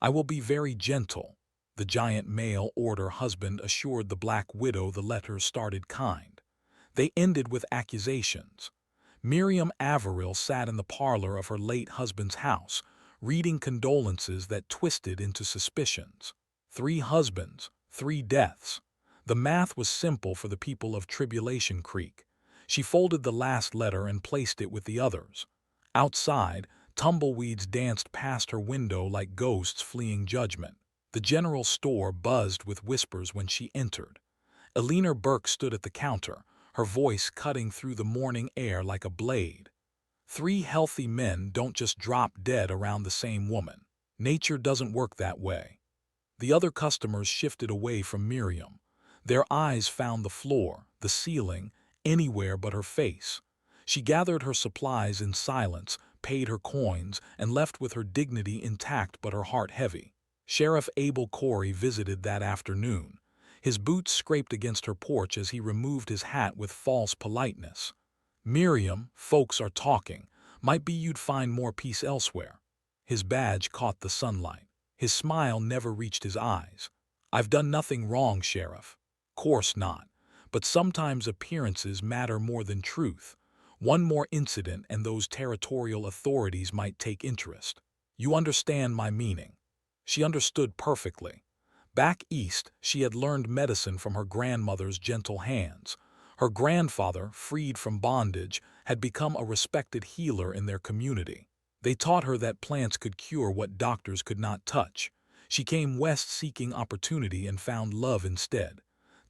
"I will be very gentle," the giant mail-order husband assured the Black Widow. The letters started kind. They ended with accusations. Miriam Averill sat in the parlor of her late husband's house, reading condolences that twisted into suspicions. 3 husbands, 3 deaths. The math was simple for the people of Tribulation Creek. She folded the last letter and placed it with the others. Outside, tumbleweeds danced past her window like ghosts fleeing judgment. The general store buzzed with whispers when she entered. Eleanor Burke stood at the counter, her voice cutting through the morning air like a blade. 3 healthy men don't just drop dead around the same woman. Nature doesn't work that way. The other customers shifted away from Miriam. Their eyes found the floor, the ceiling, anywhere but her face. She gathered her supplies in silence, paid her coins, and left with her dignity intact but her heart heavy. Sheriff Abel Corey visited that afternoon. His boots scraped against her porch as he removed his hat with false politeness. "Miriam, folks are talking. Might be you'd find more peace elsewhere." His badge caught the sunlight. His smile never reached his eyes. "I've done nothing wrong, Sheriff." "Course not. But sometimes appearances matter more than truth. One more incident and those territorial authorities might take interest. You understand my meaning." She understood perfectly. Back east, she had learned medicine from her grandmother's gentle hands. Her grandfather, freed from bondage, had become a respected healer in their community. They taught her that plants could cure what doctors could not touch. She came west seeking opportunity and found love instead.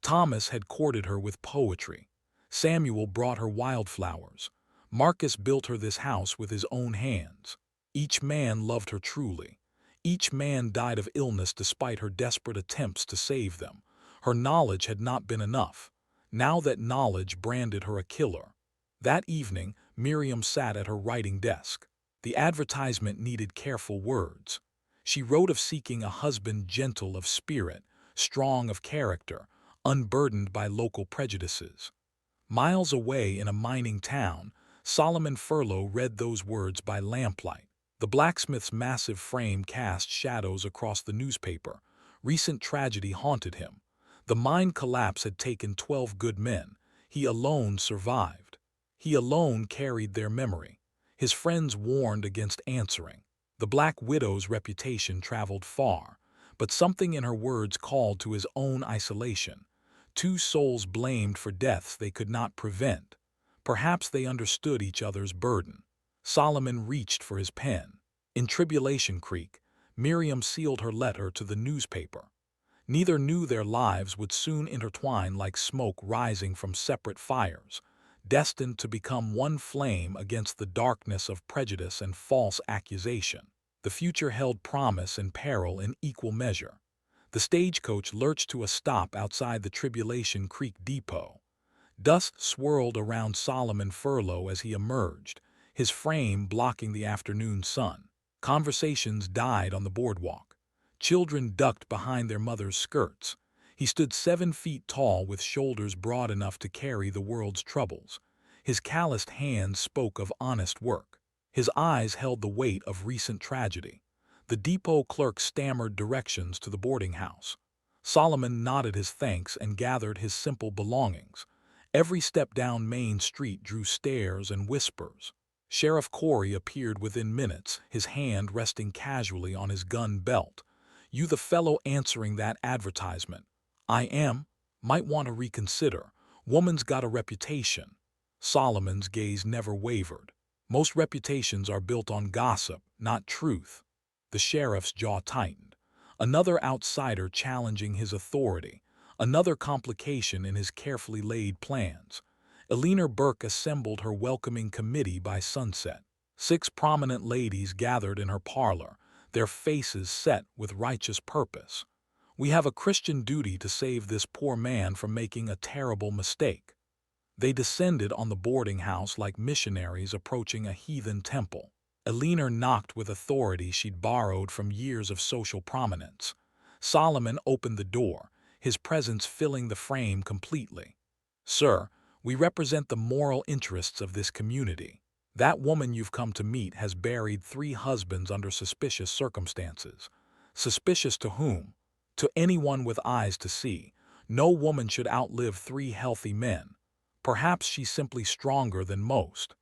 Thomas had courted her with poetry. Samuel brought her wildflowers. Marcus built her this house with his own hands. Each man loved her truly. Each man died of illness despite her desperate attempts to save them. Her knowledge had not been enough. Now that knowledge branded her a killer. That evening, Miriam sat at her writing desk. The advertisement needed careful words. She wrote of seeking a husband gentle of spirit, strong of character, unburdened by local prejudices. Miles away in a mining town, Solomon Furlow read those words by lamplight. The blacksmith's massive frame cast shadows across the newspaper. Recent tragedy haunted him. The mine collapse had taken 12 good men. He alone survived. He alone carried their memory. His friends warned against answering. The Black Widow's reputation traveled far, but something in her words called to his own isolation. 2 souls blamed for deaths they could not prevent. Perhaps they understood each other's burden. Solomon reached for his pen. In Tribulation Creek, Miriam sealed her letter to the newspaper. Neither knew their lives would soon intertwine like smoke rising from separate fires, destined to become one flame against the darkness of prejudice and false accusation. The future held promise and peril in equal measure. The stagecoach lurched to a stop outside the Tribulation Creek depot. Dust swirled around Solomon Furlow as he emerged, his frame blocking the afternoon sun. Conversations died on the boardwalk. Children ducked behind their mothers' skirts. He stood 7 feet tall with shoulders broad enough to carry the world's troubles. His calloused hands spoke of honest work. His eyes held the weight of recent tragedy. The depot clerk stammered directions to the boarding house. Solomon nodded his thanks and gathered his simple belongings. Every step down Main Street drew stares and whispers. Sheriff Corey appeared within minutes, his hand resting casually on his gun belt. "You the fellow answering that advertisement?" "I am. Might want to reconsider. Woman's got a reputation." Solomon's gaze never wavered. "Most reputations are built on gossip, not truth." The sheriff's jaw tightened. Another outsider challenging his authority. Another complication in his carefully laid plans. Eleanor Burke assembled her welcoming committee by sunset. 6 prominent ladies gathered in her parlor, their faces set with righteous purpose. "We have a Christian duty to save this poor man from making a terrible mistake." They descended on the boarding house like missionaries approaching a heathen temple. Eleanor knocked with authority she'd borrowed from years of social prominence. Solomon opened the door, his presence filling the frame completely. "Sir, we represent the moral interests of this community. That woman you've come to meet has buried 3 husbands under suspicious circumstances. Suspicious to whom? To anyone with eyes to see. No woman should outlive 3 healthy men. Perhaps she's simply stronger than most.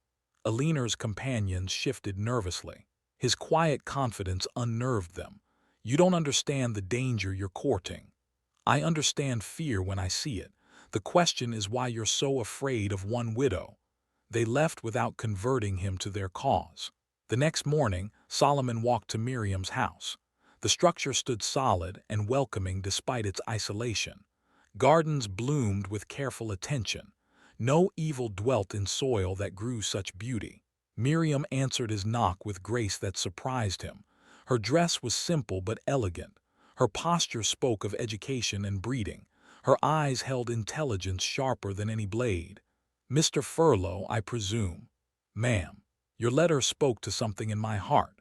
Aliner's companions shifted nervously. His quiet confidence unnerved them. You don't understand the danger you're courting. I understand fear when I see it. The question is why you're so afraid of one widow. They left without converting him to their cause. The next morning, Solomon walked to Miriam's house. The structure stood solid and welcoming despite its isolation. Gardens bloomed with careful attention. No evil dwelt in soil that grew such beauty. Miriam answered his knock with grace that surprised him. Her dress was simple but elegant. Her posture spoke of education and breeding. Her eyes held intelligence sharper than any blade. "Mr. Furlow, I presume." "Ma'am, your letter spoke to something in my heart."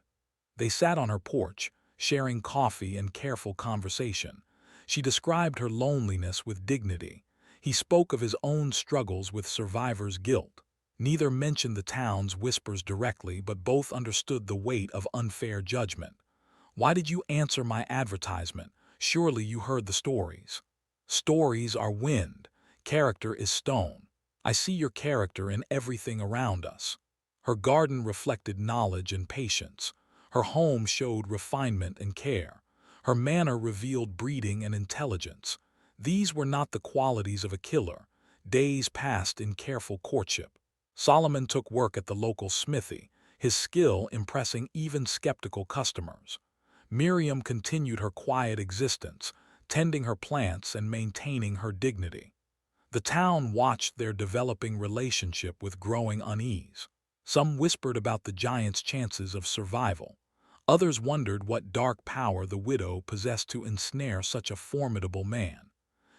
They sat on her porch, sharing coffee and careful conversation. She described her loneliness with dignity. He spoke of his own struggles with survivor's guilt. Neither mentioned the town's whispers directly, but both understood the weight of unfair judgment. "Why did you answer my advertisement? Surely you heard the stories." "Stories are wind. Character is stone. I see your character in everything around us." Her garden reflected knowledge and patience. Her home showed refinement and care. Her manner revealed breeding and intelligence. These were not the qualities of a killer. Days passed in careful courtship. Solomon took work at the local smithy, his skill impressing even skeptical customers. Miriam continued her quiet existence, tending her plants and maintaining her dignity. The town watched their developing relationship with growing unease. Some whispered about the giant's chances of survival. Others wondered what dark power the widow possessed to ensnare such a formidable man.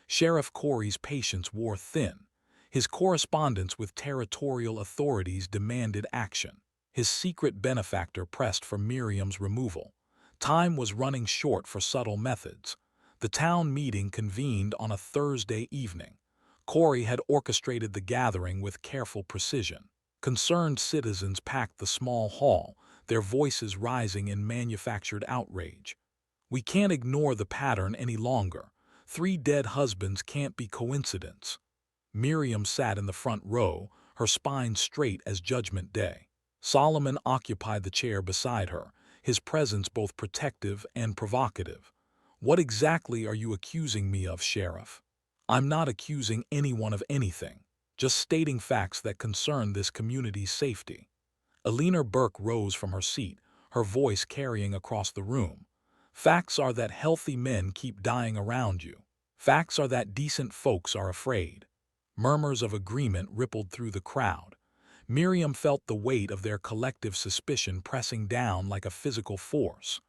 Sheriff Corey's patience wore thin. His correspondence with territorial authorities demanded action. His secret benefactor pressed for Miriam's removal. Time was running short for subtle methods. The town meeting convened on a Thursday evening. Corey had orchestrated the gathering with careful precision. Concerned citizens packed the small hall, their voices rising in manufactured outrage. "We can't ignore the pattern any longer. 3 dead husbands can't be coincidence." Miriam sat in the front row, her spine straight as Judgment Day. Solomon occupied the chair beside her, his presence both protective and provocative. "What exactly are you accusing me of, Sheriff?" "I'm not accusing anyone of anything, just stating facts that concern this community's safety." Alina Burke rose from her seat, her voice carrying across the room. "Facts are that healthy men keep dying around you. Facts are that decent folks are afraid." Murmurs of agreement rippled through the crowd. Miriam felt the weight of their collective suspicion pressing down like a physical force.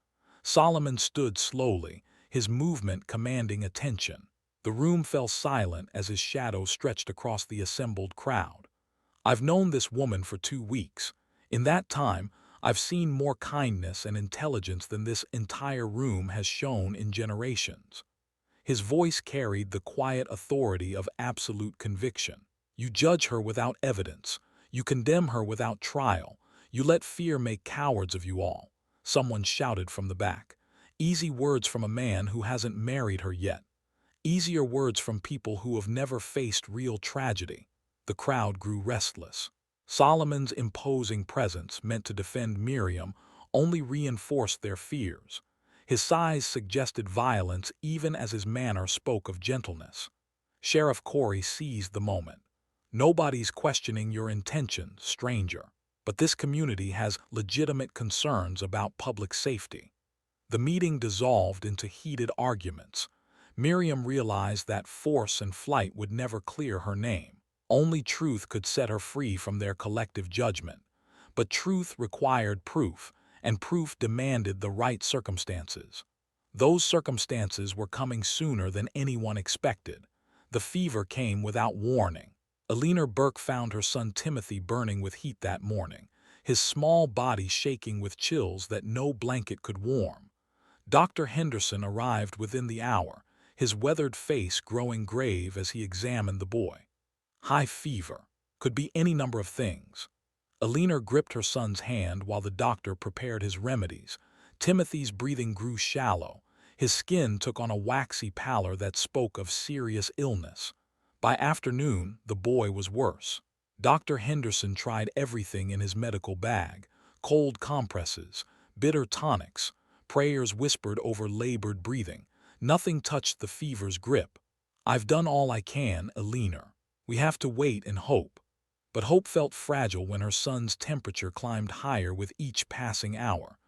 Solomon stood slowly, his movement commanding attention. The room fell silent as his shadow stretched across the assembled crowd. "I've known this woman for 2 weeks. In that time, I've seen more kindness and intelligence than this entire room has shown in generations." His voice carried the quiet authority of absolute conviction. "You judge her without evidence. You condemn her without trial. You let fear make cowards of you all." Someone shouted from the back. "Easy words from a man who hasn't married her yet. Easier words from people who have never faced real tragedy." The crowd grew restless. Solomon's imposing presence, meant to defend Miriam, only reinforced their fears. His size suggested violence even as his manner spoke of gentleness. Sheriff Corey seized the moment. "Nobody's questioning your intentions, stranger. But this community has legitimate concerns about public safety." The meeting dissolved into heated arguments. Miriam realized that force and flight would never clear her name. Only truth could set her free from their collective judgment. But truth required proof, and proof demanded the right circumstances. Those circumstances were coming sooner than anyone expected. The fever came without warning. Alina Burke found her son Timothy burning with heat that morning, his small body shaking with chills that no blanket could warm. Dr. Henderson arrived within the hour, his weathered face growing grave as he examined the boy. High fever. Could be any number of things. Alina gripped her son's hand while the doctor prepared his remedies, Timothy's breathing grew shallow. His skin took on a waxy pallor that spoke of serious illness. By afternoon, the boy was worse. Dr. Henderson tried everything in his medical bag: cold compresses, bitter tonics, prayers whispered over labored breathing. Nothing touched the fever's grip. "I've done all I can, Eleanor. We have to wait and hope." But hope felt fragile when her son's temperature climbed higher with each passing hour.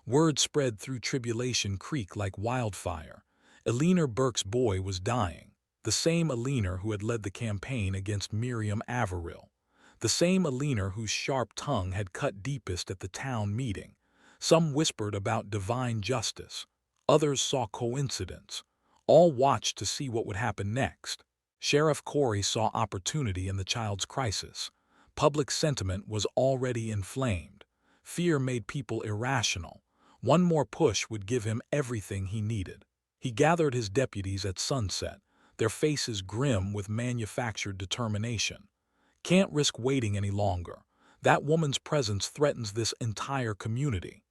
Word spread through Tribulation Creek like wildfire. Eleanor Burke's boy was dying. The same Eleanor who had led the campaign against Miriam Averill. The same Eleanor whose sharp tongue had cut deepest at the town meeting. Some whispered about divine justice. Others saw coincidence. All watched to see what would happen next. Sheriff Corey saw opportunity in the child's crisis. Public sentiment was already inflamed. Fear made people irrational. One more push would give him everything he needed. He gathered his deputies at sunset, their faces grim with manufactured determination. "Can't risk waiting any longer. That woman's presence threatens this entire community."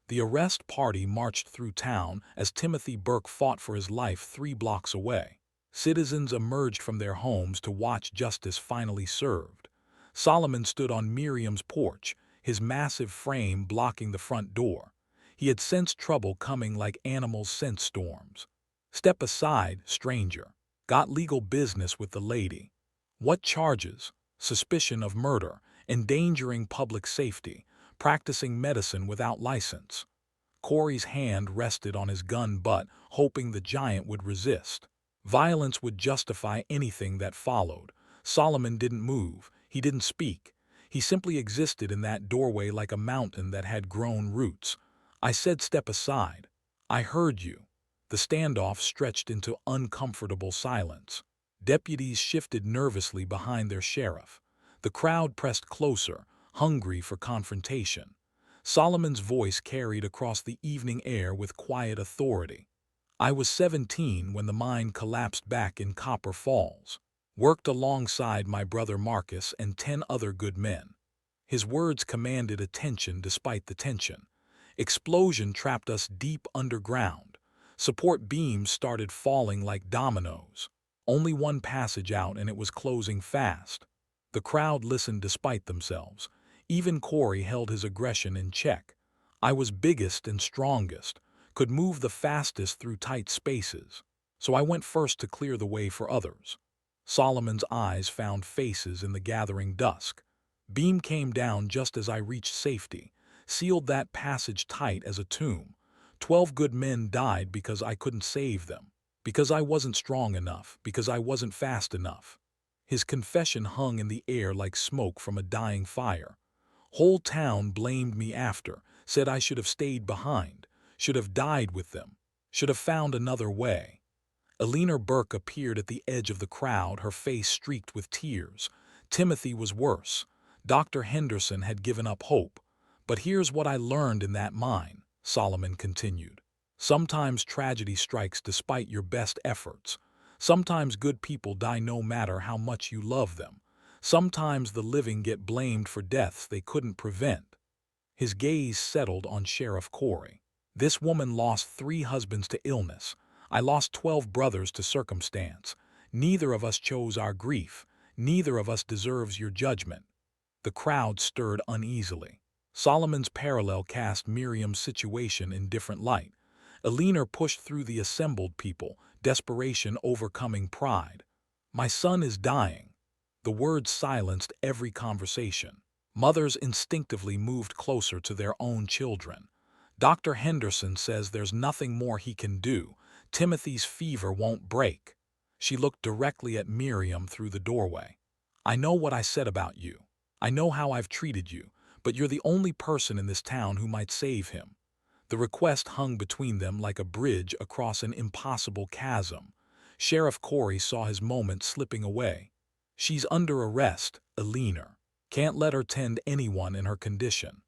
The arrest party marched through town as Timothy Burke fought for his life 3 blocks away. Citizens emerged from their homes to watch justice finally served. Solomon stood on Miriam's porch, his massive frame blocking the front door. He had sensed trouble coming like animals sense storms. "Step aside, stranger. Got legal business with the lady." "What charges?" "Suspicion of murder, endangering public safety, practicing medicine without license." Corey's hand rested on his gun butt, hoping the giant would resist. Violence would justify anything that followed. Solomon didn't move. He didn't speak. He simply existed in that doorway like a mountain that had grown roots. "I said step aside." "I heard you." The standoff stretched into uncomfortable silence. Deputies shifted nervously behind their sheriff. The crowd pressed closer, hungry for confrontation. Solomon's voice carried across the evening air with quiet authority. "I was 17 when the mine collapsed back in Copper Falls. Worked alongside my brother Marcus and 10 other good men." His words commanded attention despite the tension. "Explosion trapped us deep underground. Support beams started falling like dominoes. Only one passage out and it was closing fast." The crowd listened despite themselves. Even Corey held his aggression in check. "I was biggest and strongest, could move the fastest through tight spaces. So I went first to clear the way for others." Solomon's eyes found faces in the gathering dusk. "Beam came down just as I reached safety, sealed that passage tight as a tomb. 12 good men died because I couldn't save them. Because I wasn't strong enough, because I wasn't fast enough." His confession hung in the air like smoke from a dying fire. "Whole town blamed me after, said I should have stayed behind, should have died with them, should have found another way." Eleanor Burke appeared at the edge of the crowd, her face streaked with tears. Timothy was worse. Dr. Henderson had given up hope. "But here's what I learned in that mine," Solomon continued. "Sometimes tragedy strikes despite your best efforts. Sometimes good people die no matter how much you love them. Sometimes the living get blamed for deaths they couldn't prevent." His gaze settled on Sheriff Corey. "This woman lost 3 husbands to illness. I lost 12 brothers to circumstance. Neither of us chose our grief. Neither of us deserves your judgment." The crowd stirred uneasily. Solomon's parallel cast Miriam's situation in different light. Eleanor pushed through the assembled people, desperation overcoming pride. "My son is dying." The words silenced every conversation. Mothers instinctively moved closer to their own children. "Dr. Henderson says there's nothing more he can do. Timothy's fever won't break." She looked directly at Miriam through the doorway. "I know what I said about you. I know how I've treated you, but you're the only person in this town who might save him." The request hung between them like a bridge across an impossible chasm. Sheriff Corey saw his moment slipping away. "She's under arrest, Eleanor. Can't let her tend anyone in her condition."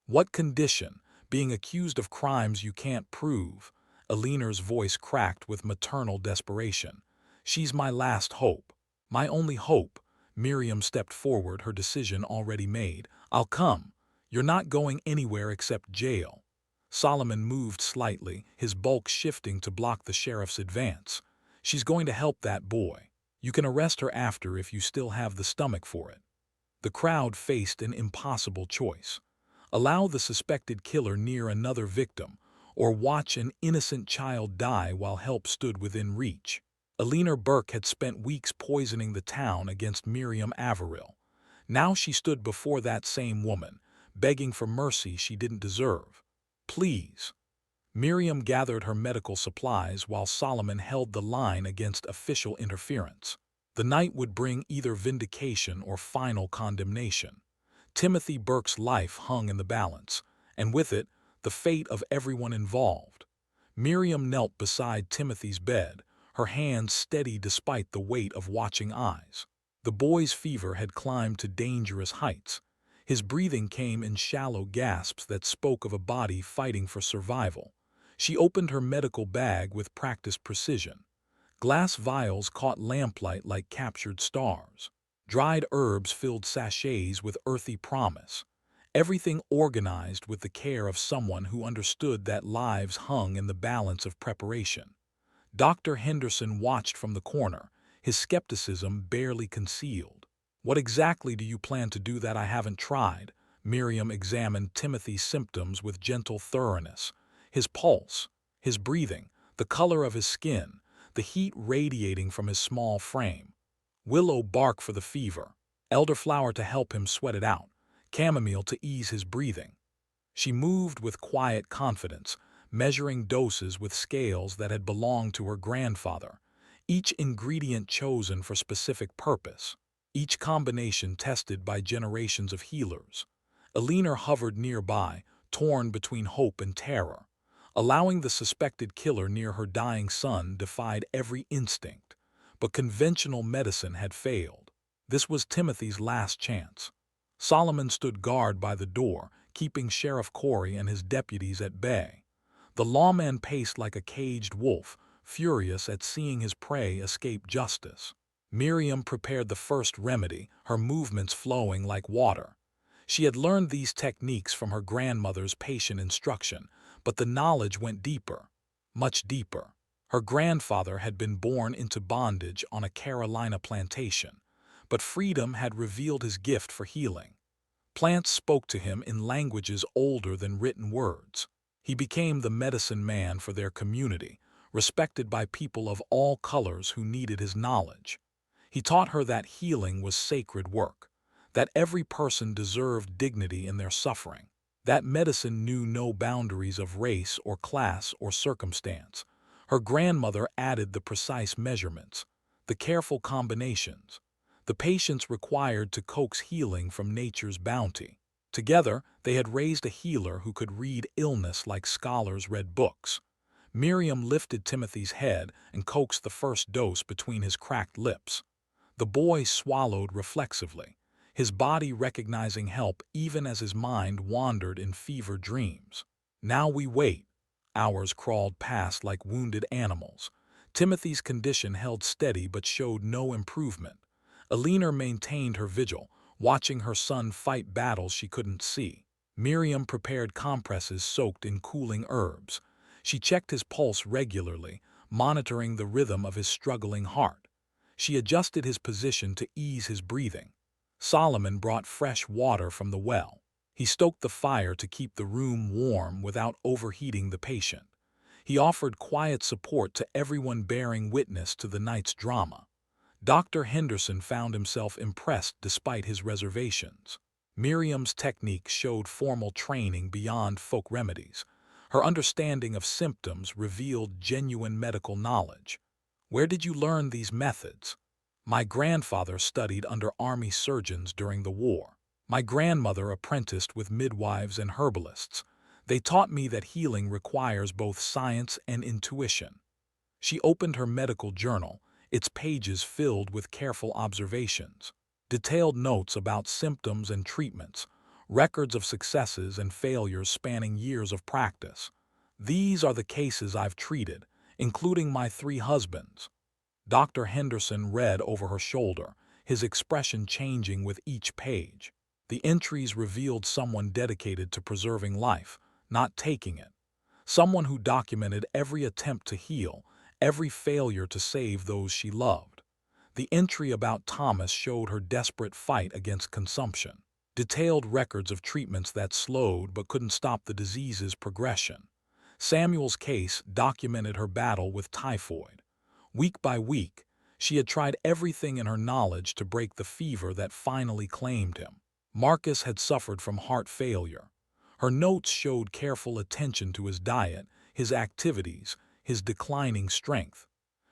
"What condition? Being accused of crimes you can't prove." Eleanor's voice cracked with maternal desperation. "She's my last hope. My only hope." Miriam stepped forward, her decision already made. "I'll come. You're not going anywhere except jail." Solomon moved slightly, his bulk shifting to block the sheriff's advance. "She's going to help that boy. You can arrest her after if you still have the stomach for it." The crowd faced an impossible choice. Allow the suspected killer near another victim, or watch an innocent child die while help stood within reach. Alina Burke had spent weeks poisoning the town against Miriam Averill. Now she stood before that same woman, begging for mercy she didn't deserve. "Please." Miriam gathered her medical supplies while Solomon held the line against official interference. The night would bring either vindication or final condemnation. Timothy Burke's life hung in the balance, and with it, the fate of everyone involved. Miriam knelt beside Timothy's bed, her hands steady despite the weight of watching eyes. The boy's fever had climbed to dangerous heights. His breathing came in shallow gasps that spoke of a body fighting for survival. She opened her medical bag with practiced precision. Glass vials caught lamplight like captured stars. Dried herbs filled sachets with earthy promise. Everything organized with the care of someone who understood that lives hung in the balance of preparation. Dr. Henderson watched from the corner, his skepticism barely concealed. "What exactly do you plan to do that I haven't tried?" Miriam examined Timothy's symptoms with gentle thoroughness. His pulse, his breathing, the color of his skin, the heat radiating from his small frame. Willow bark for the fever, elderflower to help him sweat it out, chamomile to ease his breathing. She moved with quiet confidence, measuring doses with scales that had belonged to her grandfather, each ingredient chosen for specific purpose, each combination tested by generations of healers. Alina hovered nearby, torn between hope and terror. Allowing the suspected killer near her dying son defied every instinct. But conventional medicine had failed. This was Timothy's last chance. Solomon stood guard by the door, keeping Sheriff Corey and his deputies at bay. The lawman paced like a caged wolf, furious at seeing his prey escape justice. Miriam prepared the first remedy, her movements flowing like water. She had learned these techniques from her grandmother's patient instruction, but the knowledge went deeper, much deeper. Her grandfather had been born into bondage on a Carolina plantation, but freedom had revealed his gift for healing. Plants spoke to him in languages older than written words. He became the medicine man for their community, respected by people of all colors who needed his knowledge. He taught her that healing was sacred work, that every person deserved dignity in their suffering, that medicine knew no boundaries of race or class or circumstance. Her grandmother added the precise measurements, the careful combinations, the patience required to coax healing from nature's bounty. Together, they had raised a healer who could read illness like scholars read books. Miriam lifted Timothy's head and coaxed the first dose between his cracked lips. The boy swallowed reflexively, his body recognizing help even as his mind wandered in fever dreams. Now we wait. Hours crawled past like wounded animals. Timothy's condition held steady but showed no improvement. Alina maintained her vigil, watching her son fight battles she couldn't see. Miriam prepared compresses soaked in cooling herbs. She checked his pulse regularly, monitoring the rhythm of his struggling heart. She adjusted his position to ease his breathing. Solomon brought fresh water from the well. He stoked the fire to keep the room warm without overheating the patient. He offered quiet support to everyone bearing witness to the night's drama. Dr. Henderson found himself impressed despite his reservations. Miriam's technique showed formal training beyond folk remedies. Her understanding of symptoms revealed genuine medical knowledge. "Where did you learn these methods?" "My grandfather studied under army surgeons during the war. My grandmother apprenticed with midwives and herbalists. They taught me that healing requires both science and intuition." She opened her medical journal, its pages filled with careful observations, detailed notes about symptoms and treatments, records of successes and failures spanning years of practice. "These are the cases I've treated, including my 3 husbands." Dr. Henderson read over her shoulder, his expression changing with each page. The entries revealed someone dedicated to preserving life, not taking it. someone who documented every attempt to heal, every failure to save those she loved. The entry about Thomas showed her desperate fight against consumption, detailed records of treatments that slowed but couldn't stop the disease's progression. Samuel's case documented her battle with typhoid. Week by week, she had tried everything in her knowledge to break the fever that finally claimed him. Marcus had suffered from heart failure. Her notes showed careful attention to his diet, his activities, his declining strength.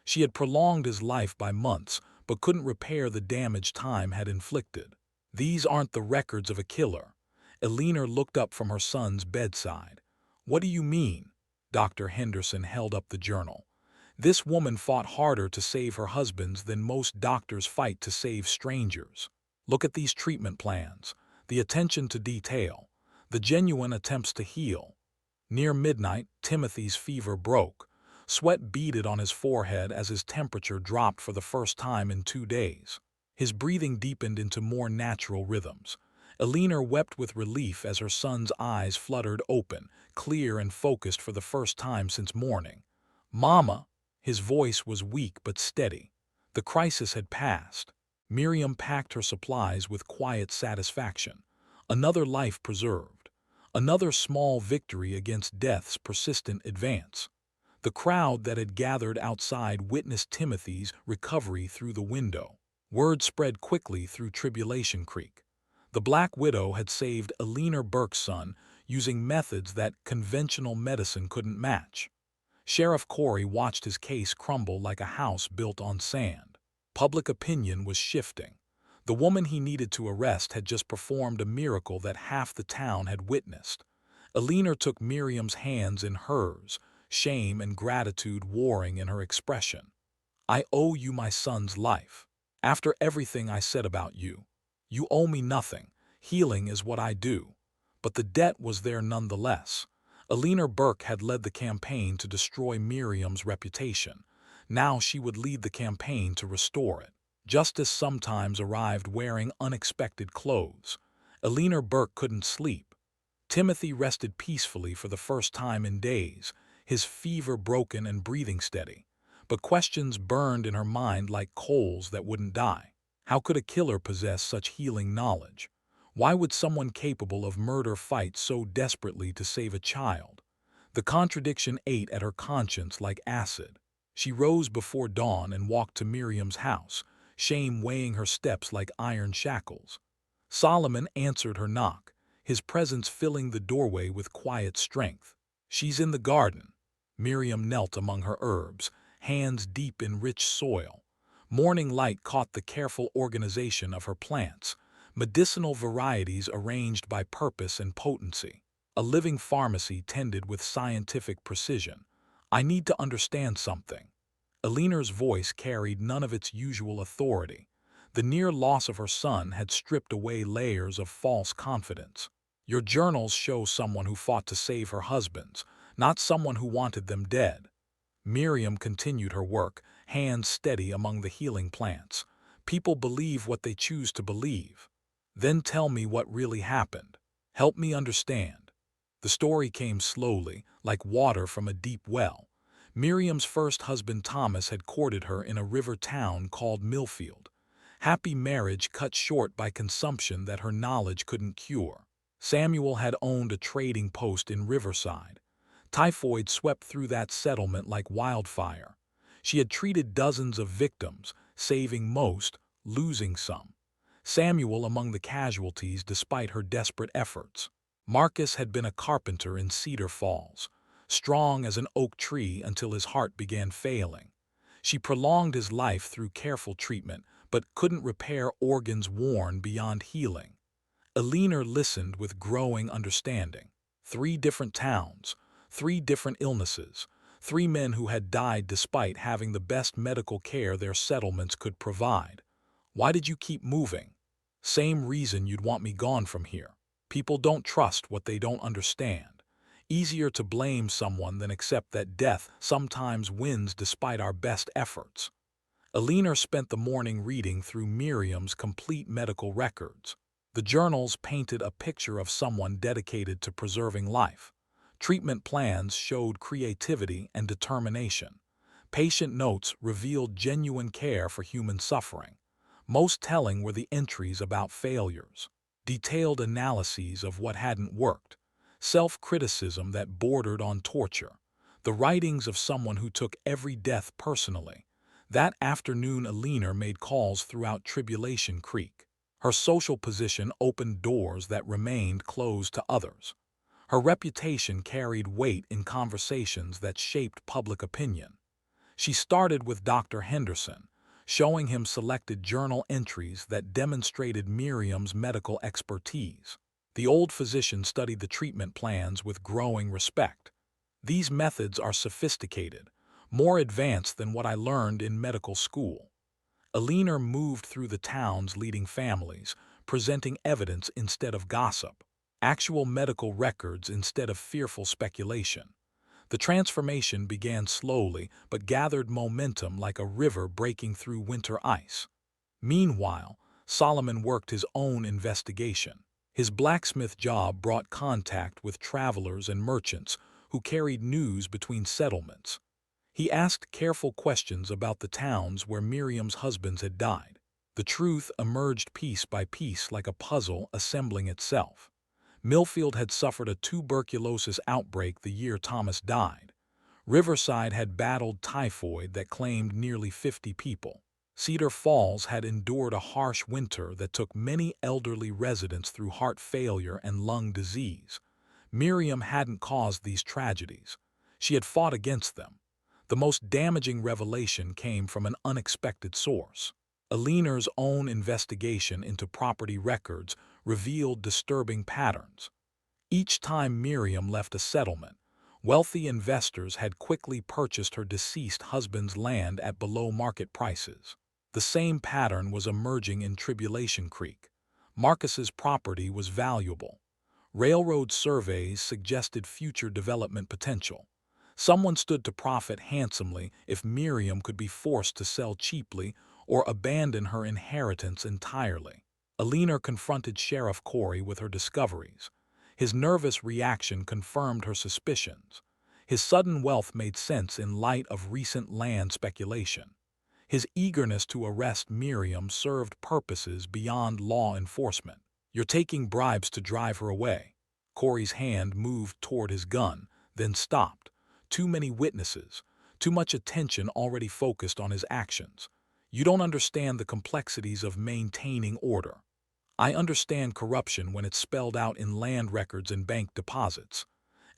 She had prolonged his life by months, but couldn't repair the damage time had inflicted. These aren't the records of a killer. Eleanor looked up from her son's bedside. What do you mean? Dr. Henderson held up the journal. This woman fought harder to save her husbands than most doctors fight to save strangers. Look at these treatment plans, the attention to detail, the genuine attempts to heal. Near midnight, Timothy's fever broke. Sweat beaded on his forehead as his temperature dropped for the first time in 2 days. His breathing deepened into more natural rhythms. Eleanor wept with relief as her son's eyes fluttered open, clear and focused for the first time since morning. "Mama!" His voice was weak but steady. The crisis had passed. Miriam packed her supplies with quiet satisfaction. Another life preserved. Another small victory against death's persistent advance. The crowd that had gathered outside witnessed Timothy's recovery through the window. Word spread quickly through Tribulation Creek. The Black Widow had saved Eleanor Burke's son using methods that conventional medicine couldn't match. Sheriff Corey watched his case crumble like a house built on sand. Public opinion was shifting. The woman he needed to arrest had just performed a miracle that half the town had witnessed. Eleanor took Miriam's hands in hers, shame and gratitude warring in her expression. "I owe you my son's life. After everything I said about you, you owe me nothing. Healing is what I do." But the debt was there nonetheless. Eleanor Burke had led the campaign to destroy Miriam's reputation. Now she would lead the campaign to restore it. Justice sometimes arrived wearing unexpected clothes. Eleanor Burke couldn't sleep. Timothy rested peacefully for the first time in days, his fever broken and breathing steady. But questions burned in her mind like coals that wouldn't die. How could a killer possess such healing knowledge? Why would someone capable of murder fight so desperately to save a child? The contradiction ate at her conscience like acid. She rose before dawn and walked to Miriam's house, shame weighing her steps like iron shackles. Solomon answered her knock, his presence filling the doorway with quiet strength. "She's in the garden." Miriam knelt among her herbs, hands deep in rich soil. Morning light caught the careful organization of her plants, medicinal varieties arranged by purpose and potency. A living pharmacy tended with scientific precision. "I need to understand something." Eleanor's voice carried none of its usual authority. The near loss of her son had stripped away layers of false confidence. "Your journals show someone who fought to save her husbands, not someone who wanted them dead." Miriam continued her work, hands steady among the healing plants. "People believe what they choose to believe." "Then tell me what really happened. Help me understand." The story came slowly, like water from a deep well. Miriam's first husband Thomas had courted her in a river town called Millfield. Happy marriage cut short by consumption that her knowledge couldn't cure. Samuel had owned a trading post in Riverside. Typhoid swept through that settlement like wildfire. She had treated dozens of victims, saving most, losing some. Samuel among the casualties despite her desperate efforts. Marcus had been a carpenter in Cedar Falls, strong as an oak tree until his heart began failing. She prolonged his life through careful treatment, but couldn't repair organs worn beyond healing. Eleanor listened with growing understanding. 3 different towns, 3 different illnesses, 3 men who had died despite having the best medical care their settlements could provide. "Why did you keep moving?" "Same reason you'd want me gone from here. People don't trust what they don't understand. Easier to blame someone than accept that death sometimes wins despite our best efforts." Eleanor spent the morning reading through Miriam's complete medical records. The journals painted a picture of someone dedicated to preserving life. Treatment plans showed creativity and determination. Patient notes revealed genuine care for human suffering. Most telling were the entries about failures, detailed analyses of what hadn't worked, self-criticism that bordered on torture, the writings of someone who took every death personally. That afternoon, Alina made calls throughout Tribulation Creek. Her social position opened doors that remained closed to others. Her reputation carried weight in conversations that shaped public opinion. She started with Dr. Henderson, showing him selected journal entries that demonstrated Miriam's medical expertise. The old physician studied the treatment plans with growing respect. These methods are sophisticated, more advanced than what I learned in medical school. Alina moved through the town's leading families, presenting evidence instead of gossip, actual medical records instead of fearful speculation. The transformation began slowly but gathered momentum like a river breaking through winter ice. Meanwhile, Solomon worked his own investigation. His blacksmith job brought contact with travelers and merchants who carried news between settlements. He asked careful questions about the towns where Miriam's husbands had died. The truth emerged piece by piece like a puzzle assembling itself. Millfield had suffered a tuberculosis outbreak the year Thomas died. Riverside had battled typhoid that claimed nearly 50 people. Cedar Falls had endured a harsh winter that took many elderly residents through heart failure and lung disease. Miriam hadn't caused these tragedies. She had fought against them. The most damaging revelation came from an unexpected source. Alina's own investigation into property records revealed disturbing patterns. Each time Miriam left a settlement, wealthy investors had quickly purchased her deceased husband's land at below-market prices. The same pattern was emerging in Tribulation Creek. Marcus's property was valuable. Railroad surveys suggested future development potential. Someone stood to profit handsomely if Miriam could be forced to sell cheaply or abandon her inheritance entirely. Alina confronted Sheriff Corey with her discoveries. His nervous reaction confirmed her suspicions. His sudden wealth made sense in light of recent land speculation. His eagerness to arrest Miriam served purposes beyond law enforcement. "You're taking bribes to drive her away." Corey's hand moved toward his gun, then stopped. Too many witnesses, too much attention already focused on his actions. "You don't understand the complexities of maintaining order." "I understand corruption when it's spelled out in land records and bank deposits."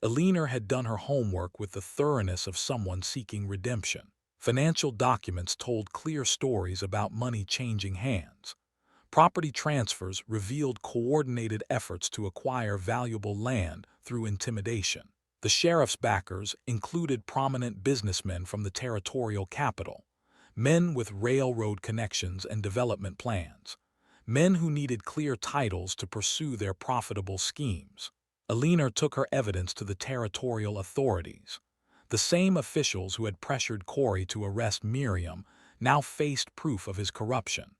Alina had done her homework with the thoroughness of someone seeking redemption. Financial documents told clear stories about money changing hands. Property transfers revealed coordinated efforts to acquire valuable land through intimidation. The sheriff's backers included prominent businessmen from the territorial capital, men with railroad connections and development plans, men who needed clear titles to pursue their profitable schemes. Alina took her evidence to the territorial authorities. The same officials who had pressured Corey to arrest Miriam now faced proof of his corruption.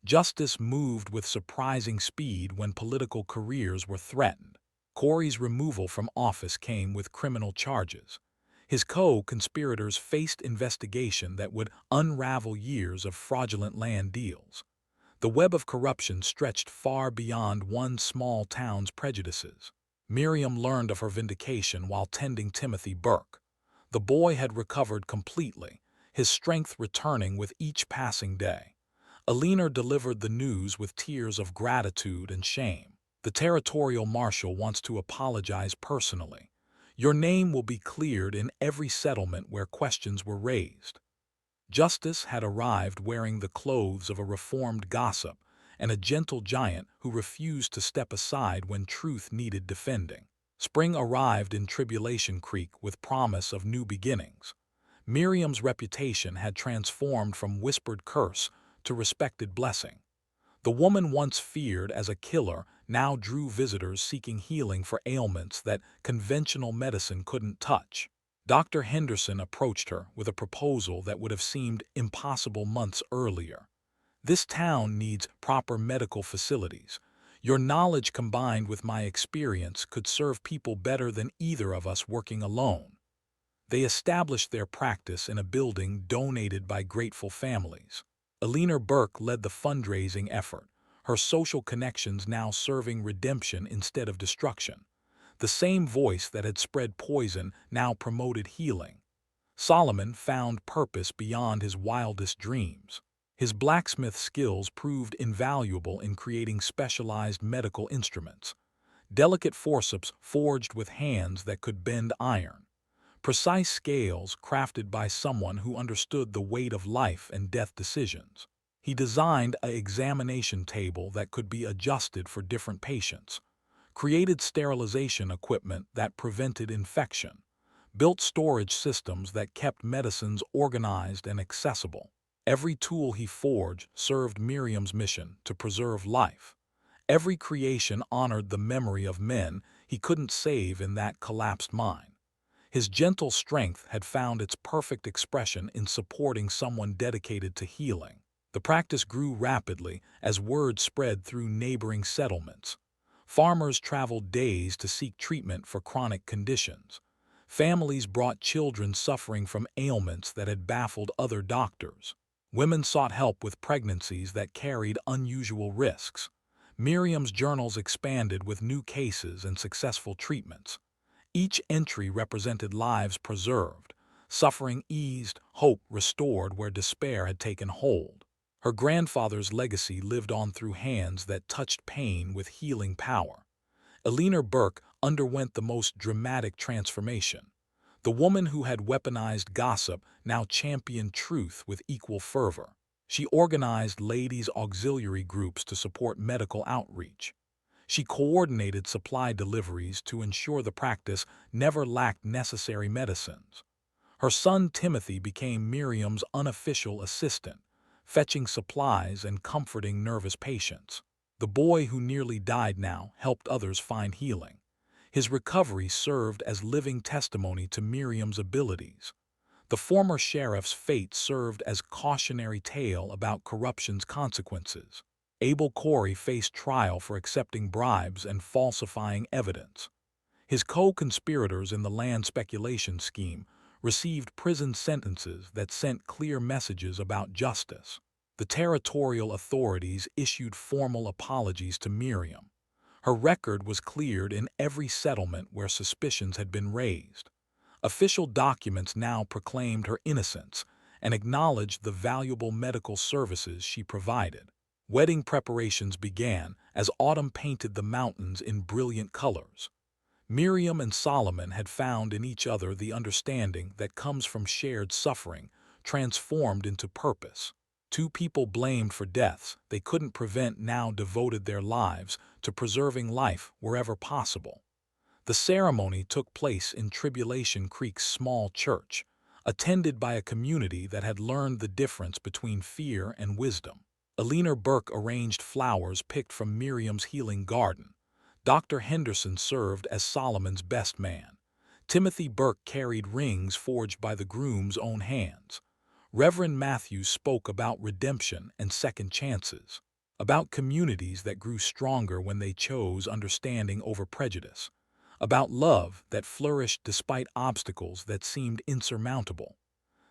Justice moved with surprising speed when political careers were threatened. Corey's removal from office came with criminal charges. His co-conspirators faced investigation that would unravel years of fraudulent land deals. The web of corruption stretched far beyond one small town's prejudices. Miriam learned of her vindication while tending Timothy Burke. The boy had recovered completely, his strength returning with each passing day. Alina delivered the news with tears of gratitude and shame. "The territorial marshal wants to apologize personally. Your name will be cleared in every settlement where questions were raised." Justice had arrived wearing the clothes of a reformed gossip and a gentle giant who refused to step aside when truth needed defending. Spring arrived in Tribulation Creek with promise of new beginnings. Miriam's reputation had transformed from whispered curse to respected blessing. The woman once feared as a killer now drew visitors seeking healing for ailments that conventional medicine couldn't touch. Dr. Henderson approached her with a proposal that would have seemed impossible months earlier. "This town needs proper medical facilities. Your knowledge combined with my experience could serve people better than either of us working alone. They established their practice in a building donated by grateful families. Alina Burke led the fundraising effort, her social connections now serving redemption instead of destruction. The same voice that had spread poison now promoted healing. Solomon found purpose beyond his wildest dreams. His blacksmith skills proved invaluable in creating specialized medical instruments. Delicate forceps forged with hands that could bend iron. Precise scales crafted by someone who understood the weight of life and death decisions. He designed an examination table that could be adjusted for different patients, created sterilization equipment that prevented infection, built storage systems that kept medicines organized and accessible. Every tool he forged served Miriam's mission to preserve life. Every creation honored the memory of men he couldn't save in that collapsed mine. His gentle strength had found its perfect expression in supporting someone dedicated to healing. The practice grew rapidly as word spread through neighboring settlements. Farmers traveled days to seek treatment for chronic conditions. Families brought children suffering from ailments that had baffled other doctors. Women sought help with pregnancies that carried unusual risks. Miriam's journals expanded with new cases and successful treatments. Each entry represented lives preserved, suffering eased, hope restored where despair had taken hold. Her grandfather's legacy lived on through hands that touched pain with healing power. Alina Burke underwent the most dramatic transformation. The woman who had weaponized gossip now championed truth with equal fervor. She organized ladies' auxiliary groups to support medical outreach. She coordinated supply deliveries to ensure the practice never lacked necessary medicines. Her son Timothy became Miriam's unofficial assistant, fetching supplies and comforting nervous patients. The boy who nearly died now helped others find healing. His recovery served as living testimony to Miriam's abilities. The former sheriff's fate served as cautionary tale about corruption's consequences. Abel Corey faced trial for accepting bribes and falsifying evidence. His co-conspirators in the land speculation scheme received prison sentences that sent clear messages about justice. The territorial authorities issued formal apologies to Miriam. Her record was cleared in every settlement where suspicions had been raised. Official documents now proclaimed her innocence and acknowledged the valuable medical services she provided. Wedding preparations began as autumn painted the mountains in brilliant colors. Miriam and Solomon had found in each other the understanding that comes from shared suffering, transformed into purpose. Two people blamed for deaths they couldn't prevent now devoted their lives to preserving life wherever possible. The ceremony took place in Tribulation Creek's small church, attended by a community that had learned the difference between fear and wisdom. Alina Burke arranged flowers picked from Miriam's healing garden. Dr. Henderson served as Solomon's best man. Timothy Burke carried rings forged by the groom's own hands. Reverend Matthews spoke about redemption and second chances, about communities that grew stronger when they chose understanding over prejudice, about love that flourished despite obstacles that seemed insurmountable.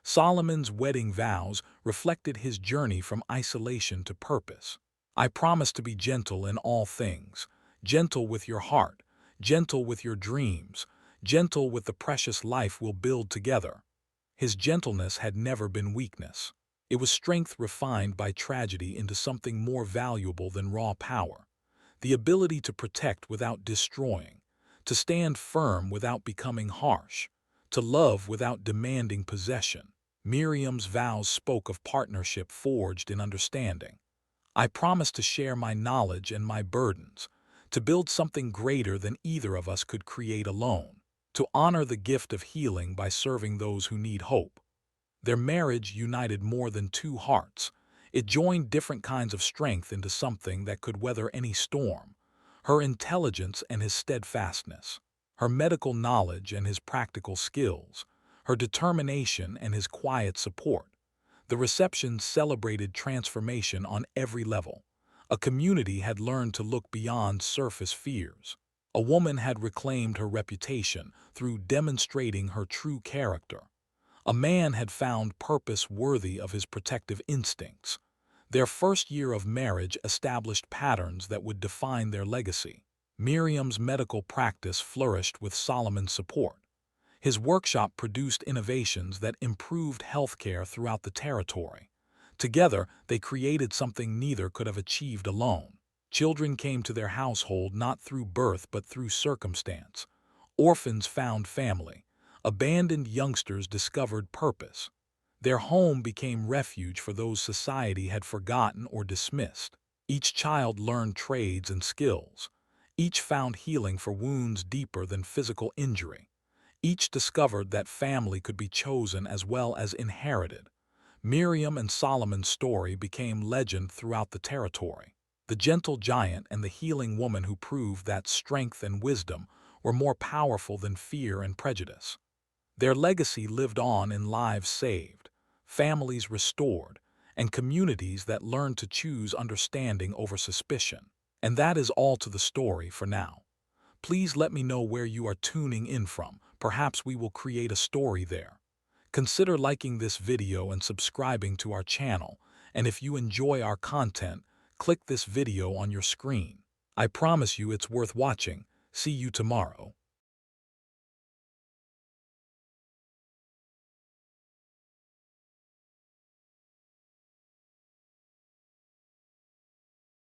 Solomon's wedding vows reflected his journey from isolation to purpose. I promise to be gentle in all things, gentle with your heart, gentle with your dreams, gentle with the precious life we'll build together. His gentleness had never been weakness. It was strength refined by tragedy into something more valuable than raw power. The ability to protect without destroying, to stand firm without becoming harsh, to love without demanding possession. Miriam's vows spoke of partnership forged in understanding. I promise to share my knowledge and my burdens, to build something greater than either of us could create alone, to honor the gift of healing by serving those who need hope. Their marriage united more than two hearts. It joined different kinds of strength into something that could weather any storm. Her intelligence and his steadfastness, her medical knowledge and his practical skills, her determination and his quiet support. The reception celebrated transformation on every level. A community had learned to look beyond surface fears. A woman had reclaimed her reputation through demonstrating her true character. A man had found purpose worthy of his protective instincts. Their first year of marriage established patterns that would define their legacy. Miriam's medical practice flourished with Solomon's support. His workshop produced innovations that improved healthcare throughout the territory. Together, they created something neither could have achieved alone. Children came to their household not through birth but through circumstance. Orphans found family. Abandoned youngsters discovered purpose. Their home became refuge for those society had forgotten or dismissed. Each child learned trades and skills. Each found healing for wounds deeper than physical injury. Each discovered that family could be chosen as well as inherited. Miriam and Solomon's story became legend throughout the territory. The gentle giant and the healing woman who proved that strength and wisdom were more powerful than fear and prejudice. Their legacy lived on in lives saved, families restored, and communities that learned to choose understanding over suspicion. And that is all to the story for now. Please let me know where you are tuning in from. Perhaps we will create a story there. Consider liking this video and subscribing to our channel. And if you enjoy our content, click this video on your screen. I promise you it's worth watching. See you tomorrow.